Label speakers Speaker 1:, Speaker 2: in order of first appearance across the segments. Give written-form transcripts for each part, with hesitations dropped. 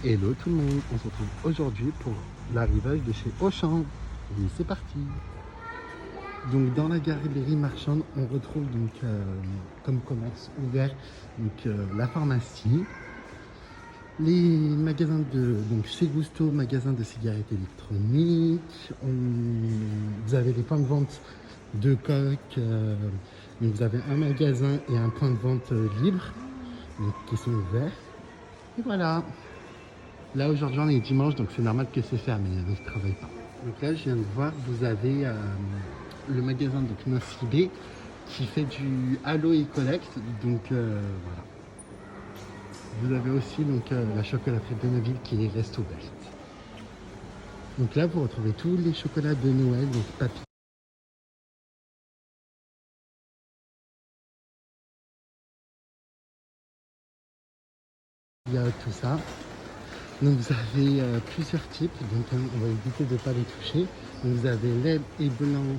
Speaker 1: Hello tout le monde, on se retrouve aujourd'hui pour l'arrivage de chez Auchan. Et c'est parti. Donc dans la galerie marchande, on retrouve donc comme commerce ouvert la pharmacie, les magasins de chez Gusto, magasins de cigarettes électroniques. Vous avez les points de vente de coques. Donc vous avez un magasin et un point de vente libre qui sont ouverts. Et voilà. Là aujourd'hui on est dimanche, donc c'est normal que c'est fermé, ils ne travaillent pas. Donc là je viens de voir, vous avez le magasin de Knofibé qui fait du Allo et Collect. Donc voilà. Vous avez aussi la chocolaterie de Neuville qui reste ouverte. Donc là vous retrouvez tous les chocolats de Noël, donc papy, tout ça. Donc vous avez plusieurs types, donc on va éviter de ne pas les toucher. Donc vous avez lait et blanc,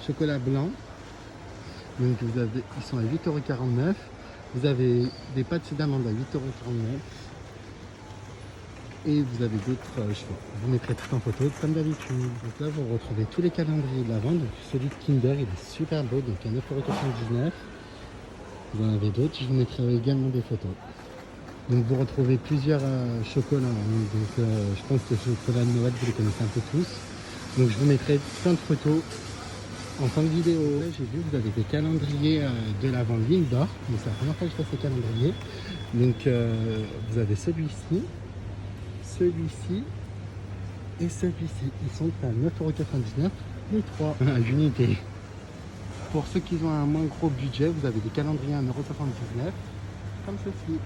Speaker 1: chocolat blanc. Donc ils sont à 8,49 €. Vous avez des pâtes d'amande à 8,49 € et vous avez d'autres choix. Je vous mettrai tout en photo comme d'habitude. Donc là vous retrouvez tous les calendriers de l'Avent. Donc celui de Kinder il est super beau, donc à 9,99 €. Vous en avez d'autres, je vous mettrai également des photos. Donc vous retrouvez plusieurs chocolats. Donc je pense que les chocolats de Noël vous les connaissez un peu tous. Donc je vous mettrai plein de photos en fin de vidéo. Là j'ai vu que vous avez des calendriers de l'Avent ligne d'or. Donc c'est la première fois que je fais ces calendriers. Donc vous avez celui-ci et celui-ci. Ils sont à 9,99 € les trois à l'unité. Pour ceux qui ont un moins gros budget, vous avez des calendriers à 1,79 € comme ceci.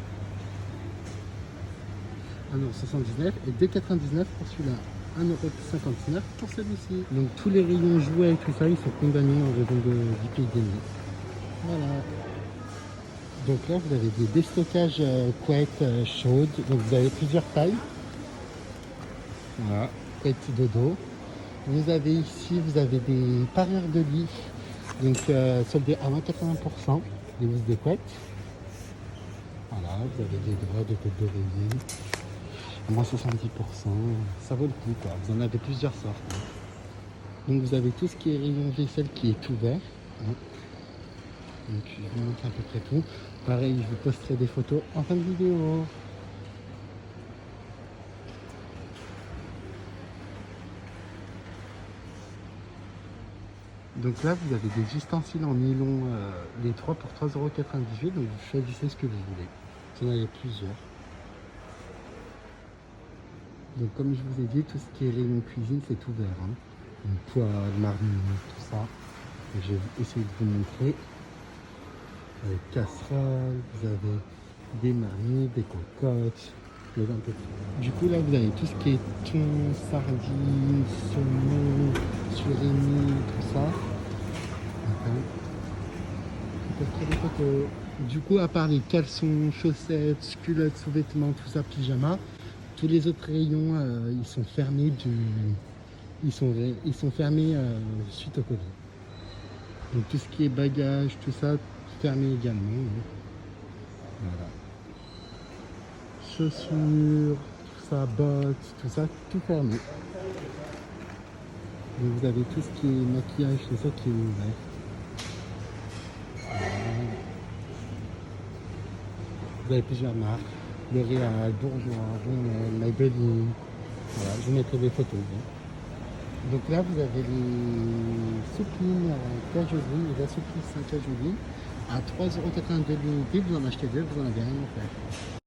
Speaker 1: 1,79 € et 2,99 € pour celui-là. 1,59 € pour celui-ci. Donc tous les rayons jouets et tout ça, ils sont condamnés en raison d'épidémie. Voilà. Donc là, vous avez des déstockages couettes chaudes. Donc vous avez plusieurs tailles. Voilà, couettes de dos. Vous avez ici, vous avez des parieurs de lit. Donc soldés à 80%. Des housses de couettes. Voilà, vous avez des draps de tête d'oreiller. À moins 70%, ça vaut le coup quoi. Vous en avez plusieurs sortes. Donc vous avez tout ce qui est rayon vaisselle qui est ouvert. Donc je vous montre à peu près tout. Pareil, je vous posterai des photos en fin de vidéo. Donc là vous avez des ustensiles en nylon, les 3 pour 3,98 €. Donc vous choisissez ce que vous voulez. Vous en avez plusieurs. Donc comme je vous ai dit, tout ce qui est rayon cuisine c'est ouvert. Donc poêle, marmite, tout ça. Et je vais essayer de vous montrer. Avec casserole, vous avez des marmites, des cocottes, les un peu tout. Du coup là vous avez tout ce qui est thon, sardines, saumon, surimi, tout ça. Je posterai des photos. Du coup à part les caleçons, chaussettes, culottes, sous-vêtements, tout ça, pyjama, tous les autres rayons ils sont fermés ils sont fermés suite au Covid. Donc tout ce qui est bagages, tout ça, fermé également. Voilà. Chaussures, tout ça, bottes, tout ça, tout fermé. Donc vous avez tout ce qui est maquillage, tout ça qui est ouvert. Voilà. Vous avez plusieurs marques. L'Oréal, Bourjois, Ronel, Maybelline. Voilà, je vous mettrai des photos. Donc là, vous avez les soupines cajolerie, les assouplissants cajolerie à 3,82 € l'unité. Vous en achetez deux, vous en avez rien à faire.